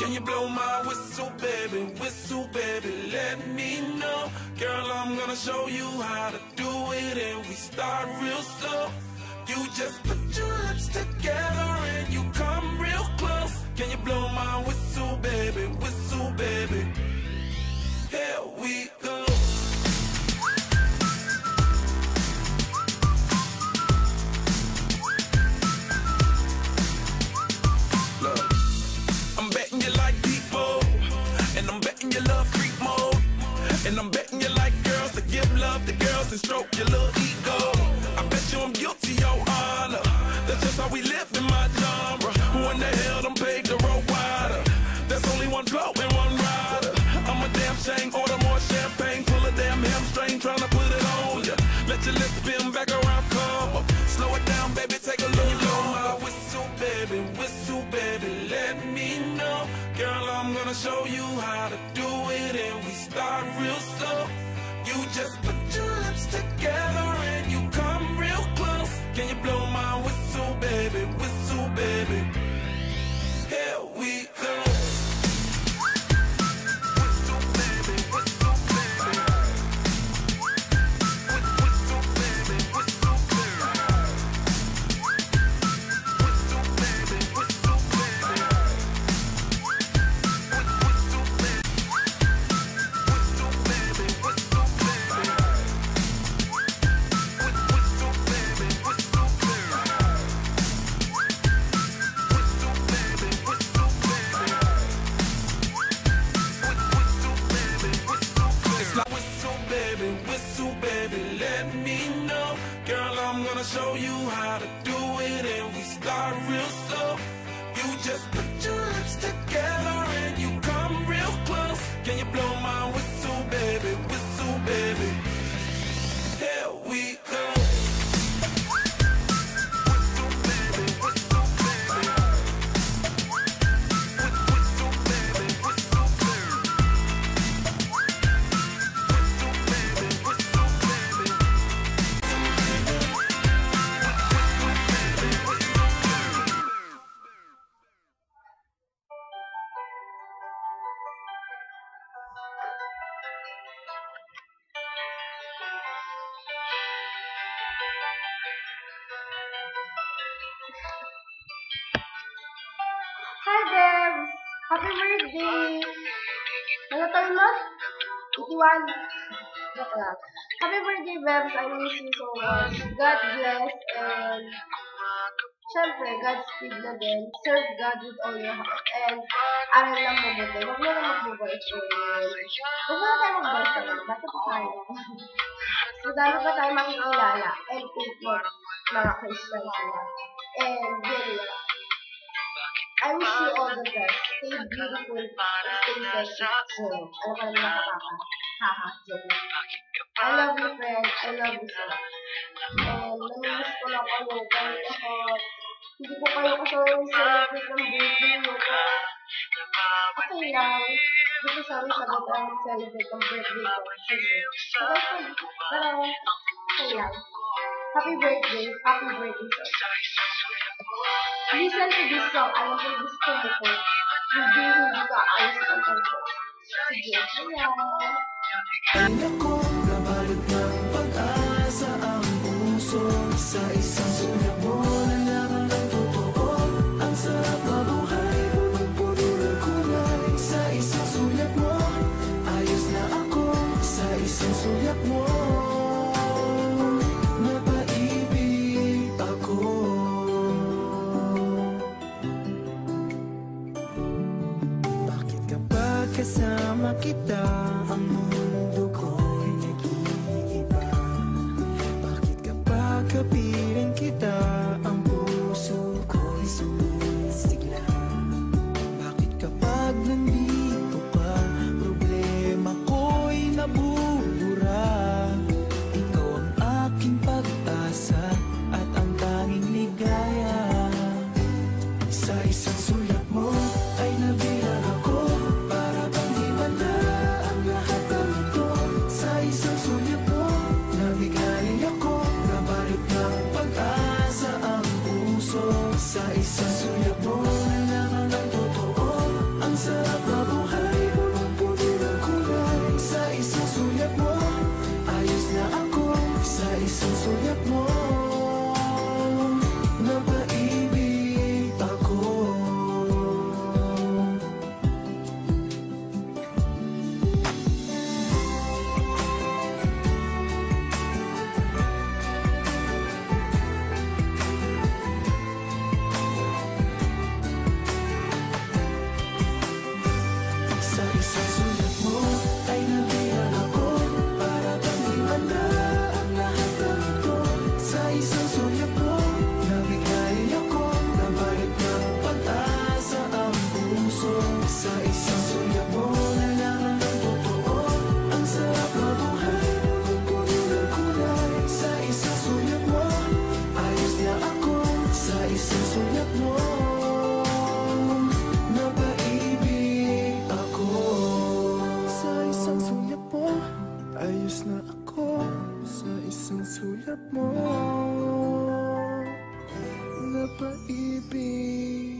Can you blow my whistle, baby, let me know. Girl, I'm gonna show you how to do it, and we start real slow. You just put your lips together and you come real close. Can you blow my whistle, baby, here we go. Look, I'm betting you like people, and I'm betting you love freak mode, and I'm betting you like girls to give love to girls and stroke your little ego. I bet you I'm guilty, your honor. That's just how we live in my genre. Who in the hell done paved the road wider? There's only one flow and one rider. I'm a damn shame, order more champagne, pull a damn hamstring, tryna put it on ya. Let your lips spin back around, come up. Slow it down, baby, take a look. You blow my whistle, baby, let me know. Girl, I'm gonna show you how to do it, and we start real slow. You just put your lips together and you come real close. Can you blow my whistle, baby, here we go. Whistle, baby, let me know. Girl, I'm gonna show you how to do it, and we start real slow. You just put your lips together and you come real close. Can you blow my whistle, baby, here we go. Hi Debs! Happy birthday! Ano tayo mo? 81. Joke lang. Happy birthday, Bebs! I miss you so much. God bless, and syempre, Godspeed na din. Serve God with all your heart. And aral lang mabuti. Huwag mo na mag-boyfriend. Huwag mo na tayo mag-boyfriend. Basta pa tayo. So, dami pa tayo makikilala. And take mga Christian sila. And yun lang. I wish you all the best. Stay beautiful. Stay sexy. So, ano ka naman nakapapa? Haha, joke. I love you, friend. I love you so much. And namimiss ko lang kayo. Kahit ako, hindi ko kayo kasama celebrate ng birthday mo. Okay lang. Dito sa amin sagot ang celebrate ng birthday ko. Pero, okay lang. Happy birthday. Happy birthday, sir. Listen to this song. Alam ko gusto mo ko. Hindi ka ayos ang kanto. Sige, ayan. Ay nako, nabalot ng pag-asa ang puso. Sa isang sulat mo na naman ang totoo. Ang sarap na buhay, punong-puno ng kulay. Sa isang sulat mo, ayos na ako. Sa isang sulat mo, napaibig ako. Bakit kapag kasama kita, ang mundo ko'y nag-iiba? Bakit kapag kapiling kita, ang puso ko'y sumisigla? Bakit kapag nandito ka, problema ko'y nabubura? Ikaw ang aking pag-asa at ang tanging ligaya. Sa isang sulat mo ay nabilang ako, para bang di banda ang lahat ng ito. Sa isang sulat mo, nabigaling ako, nabalot ng ako sa isang sulat mo na paibig.